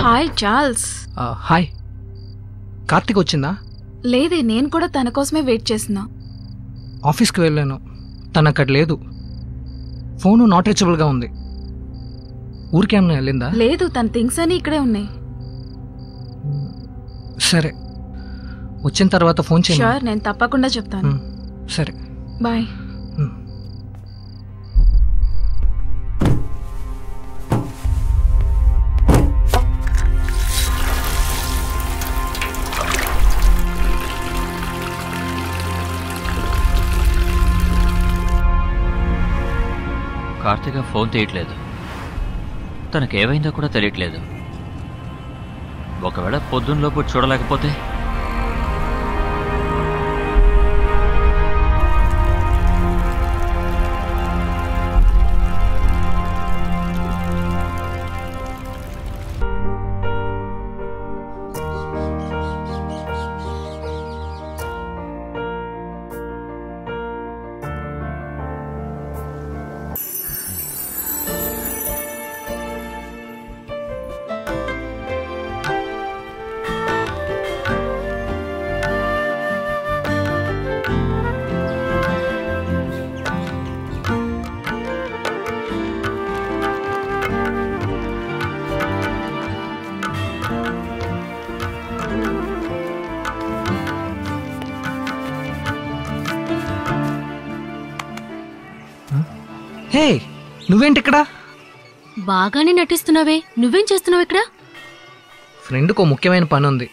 Hi Charles. Hi. Karthik వచ్చిందా? లేదే, నేను కూడా తన కోసమే వెయిట్ చేస్తున్నా. ఆఫీస్కి వెళ్ళాను, తను అక్కడ లేదు. ఫోను నాట్ రీచబుల్గా ఉంది. ఊరికేమన్నా వెళ్ళిందా? లేదు, తన థింగ్స్ అని ఇక్కడే ఉన్నాయి. సరే, వచ్చిన తర్వాత ఫోన్ చేయండి. షూర్, నేను తప్పకుండా చెప్తాను. సరే, బాయ్. కార్తిక ఫోన్ తీయట్లేదు. తనకేమైందో కూడా తెలియట్లేదు. ఒకవేళ పొద్దున్నలోపు చూడలేకపోతే? హే, నువ్వేంటి ఇక్కడ? బాగానే నటిస్తున్నావే, నువ్వేం చేస్తున్నావు ఇక్కడ? ఫ్రెండ్కు ముఖ్యమైన పని ఉంది,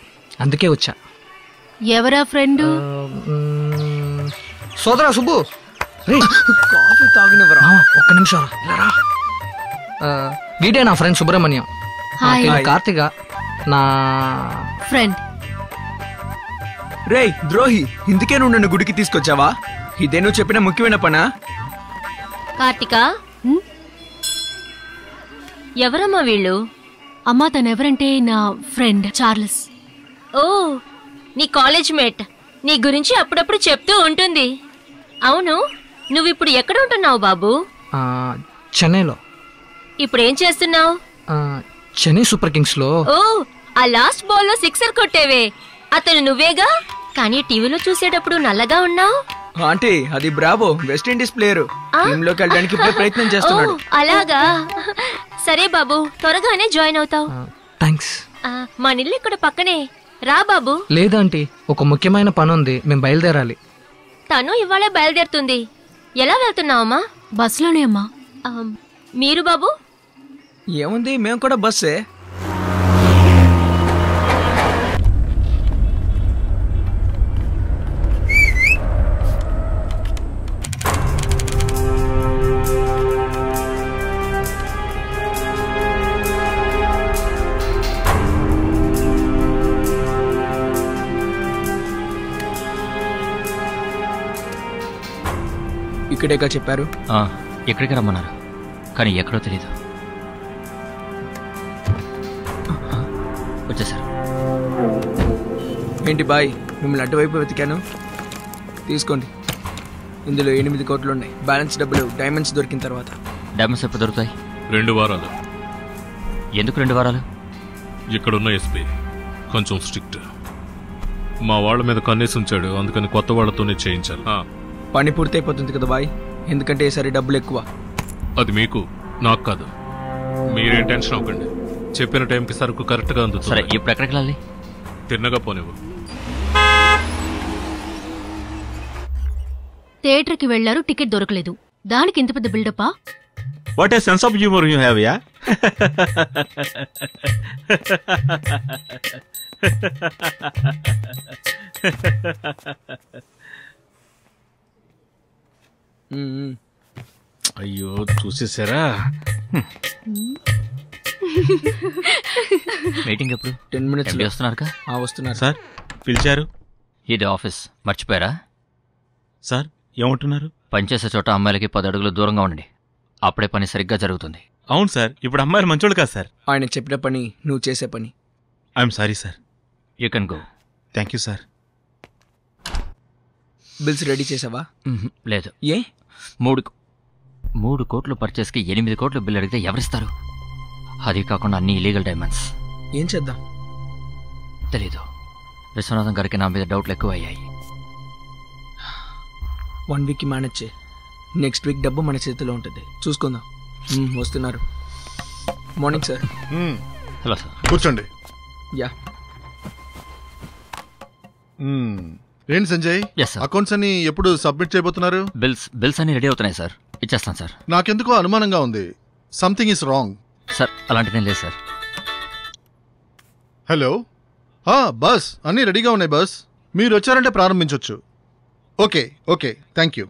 అందుకే వచ్చా. ఎవరా ఫ్రెండ్? సోదరా సుబ్బు, కాఫీ తాగినవరా? ఒక్క నిమిషం రా. వీడే నా ఫ్రెండ్ సుబ్రహ్మణ్యం. కార్తిక నా ఫ్రెండ్. రేయ్ ద్రోహి, ఇందుకే నువ్వు నన్ను గుడికి తీసుకొచ్చావా? ఇదే నువ్వు చెప్పిన ముఖ్యమైన పనా? కార్తిక, ఎవరమ్మా వీళ్ళు? అమ్మా, తనెవరంటే నా ఫ్రెండ్ చార్లెస్. ఓ, నీ కాలేజ్ మేట్. నీ గురించి అప్పుడప్పుడు చెప్తూ ఉంటుంది. అవును, నువ్విప్పుడు ఎక్కడ ఉంటున్నావు బాబు? చెన్నైలో. ఇప్పుడేం చేస్తున్నావు? చెన్నై సూపర్ కింగ్స్ లో. ఓ, ఆ లాస్ట్ బాల్ లో సిక్సర్ కొట్టేవే, అతను నువ్వేగా? కానీ టీవీలో చూసేటప్పుడు నల్లగా ఉన్నావు. ఆంటీ, అది బ్రావో, వెస్టిండీస్ ప్లేయర్. టీంలోకి వెళ్ళడానికి ఇప్పుడే ప్రయత్నం చేస్తున్నాడు. అలాగా? సరే బాబు, త్వరగానే జాయిన్ అవుతావు. థాంక్స్. మా నిల్లు ఇక్కడ పక్కనే, రా బాబు. లేదంటీ, ఒక ముఖ్యమైన పని ఉంది, మేము బయలుదేరాలి. తను ఇవాళే బయలుదేరుతుంది. ఎలా వెళ్తున్నావమ్మా? బస్సులోనే అమ్మా. మీరు బాబు? ఏముంది, మేము కూడా బస్సే. ఇక్కడేగా చెప్పారు? ఎక్కడికి రమ్మన్నారు, కానీ ఎక్కడో తెలీదు. వచ్చేసారు. ఏంటి బాయ్, మిమ్మల్ని అటువైపు వెతికాను. తీసుకోండి, ఇందులో 8 కోట్లు ఉన్నాయి. బ్యాలెన్స్ డబ్బులు డైమండ్స్ దొరికిన తర్వాత. డైమండ్స్ ఎప్పుడు దొరుకుతాయి? 2 వారాలు. ఎందుకు 2 వారాలు? ఇక్కడున్న ఎస్పీ కొంచెం స్ట్రిక్ట్. మా వాళ్ళ మీద కన్నేసి ఉంచాడు, అందుకని కొత్త వాళ్ళతోనే చేయించాలి. పని పూర్తయిపోతుంది కదా బాయ్, ఎందుకంటే ఈసారి డబ్బులు ఎక్కువ. అది మీకు, నాకు కాదు. మీరేం టెన్షన్ అవ్వకండి, చెప్పిన టైంకి సరుకు కరెక్ట్గా అందుతుంది. సరే, ఇప్పుడు ఎక్కడికి వెళ్ళాలి? తిన్నగా పోనివ్వు. థియేటర్కి వెళ్లారు, టికెట్ దొరకలేదు. దానికి ఇంత పెద్ద బిల్డప్పా? What a sense of humor you have, yeah? అయ్యో, చూసేసారా? మీటింగ్ ఎప్పుడు? 10 minutes వస్తున్నారు. వస్తున్నారు సార్. పిలిచారు? ఇది ఆఫీస్, మర్చిపోయారా? సార్, ఏమంటున్నారు? పనిచేసే చోట అమ్మాయిలకి 10 అడుగులు దూరంగా ఉండండి, అప్పుడే పని సరిగ్గా జరుగుతుంది. అవును సార్, ఇప్పుడు అమ్మాయిలు మంచోళ్ళు కాదు సార్. ఆయన చెప్పిన పని నువ్వు చేసే పని. I'm sorry sir. You can go. Thank you sir. Bills ready చేసావా? లేదు. ఏ? 3 కోట్లు పర్చేస్కి 8 కోట్లు బిల్ అడిగితే ఎవరిస్తారు? అది కాకుండా అన్ని ఇలీగల్ డైమండ్స్. ఏం చేద్దాం? తెలీదు. విశ్వనాథం గారికి నా మీద డౌట్లు ఎక్కువ అయ్యాయి. 1 వీక్కి మేనేజ్ చేయి. నెక్స్ట్ వీక్ డబ్బు మన చేతిలో ఉంటుంది, చూసుకుందాం. వస్తున్నారు. Morning sir. Hello sir. కూర్చోండి. యా. ఏంటి సంజయ్, Yes, sir. అకౌంట్స్ అన్ని ఎప్పుడు సబ్మిట్ చేయబోతున్నారు? బిల్స్ అన్ని రెడీ అవుతున్నాయి సార్. ఇచ్చేస్తాను సార్. నాకెందుకో అనుమానంగా ఉంది. Something is wrong. సార్ అలాంటిదేం లేదు సార్. హలో, బస్ అన్నీ రెడీగా ఉన్నాయి బస్. మీరు వచ్చారంటే ప్రారంభించవచ్చు. Okay okay, thank you.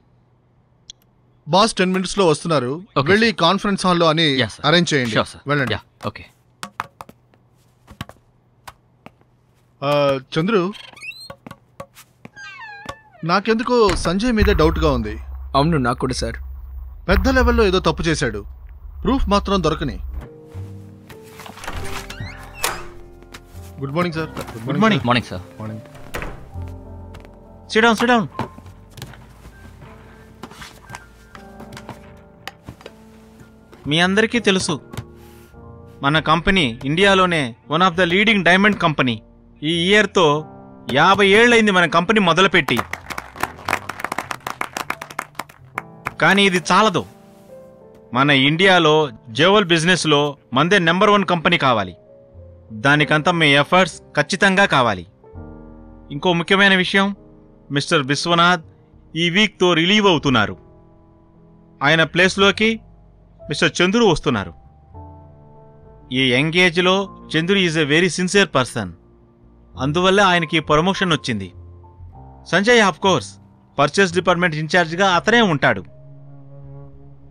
Boss 10 minutesలో వస్తున్నారు. Okay, వెళ్ళి కాన్ఫరెన్స్ హాల్లో అని Yes, sir. అరేంజ్ చేయండి. Sure, sir. వెళ్ళండి. Yeah, okay. చంద్రు, నాకెందుకో సంజయ్ మీదే డౌట్గా ఉంది. అవును, నాకు కూడా సార్. పెద్ద లెవెల్లో ఏదో తప్పు చేశాడు. ప్రూఫ్ మాత్రం దొరకని. Good morning sir. Good morning. Morning sir. Morning. Sit down. మీ అందరికీ తెలుసు, మన కంపెనీ ఇండియాలోనే one of the leading diamond company. ఈ ఇయర్తో 50 ఏళ్ళైంది మన కంపెనీ మొదలుపెట్టి. కానీ ఇది చాలదు. మన ఇండియాలో జ్యువెల్ బిజినెస్లో మందే నెంబర్ 1 కంపెనీ కావాలి. దానికంతా మీ ఎఫర్ట్స్ ఖచ్చితంగా కావాలి. ఇంకో ముఖ్యమైన విషయం, మిస్టర్ విశ్వనాథ్ ఈ వీక్తో రిలీవ్ అవుతున్నారు. ఆయన ప్లేస్లోకి మిస్టర్ చంద్రు వస్తున్నారు. ఈ యంగ్ ఏజ్లో Chandru is a very sincere person. అందువల్ల ఆయనకి ప్రమోషన్ వచ్చింది. Sanjay of course purchase department ఇన్ఛార్జ్గా అతనే ఉంటాడు.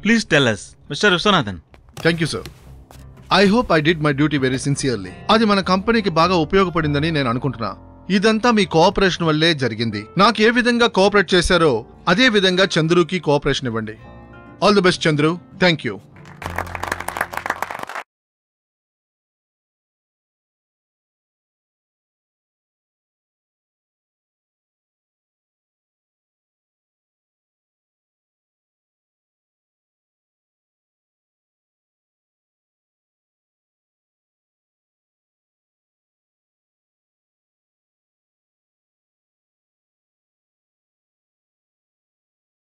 Please tell us, mister Viswanathan. Thank you sir. I hope I did my duty very sincerely. అది మన కంపెనీకి బాగా ఉపయోగపడిందని నేను అనుకుంటున్నా. ఇదంతా మీ కోఆపరేషన్ వల్లే జరిగింది. నాకు ఏ విధంగా కోఆపరేట్ చేశారో అదే విధంగా చంద్రుకి కోఆపరేషన్ ఇవ్వండి. All the best Chandru. Thank you.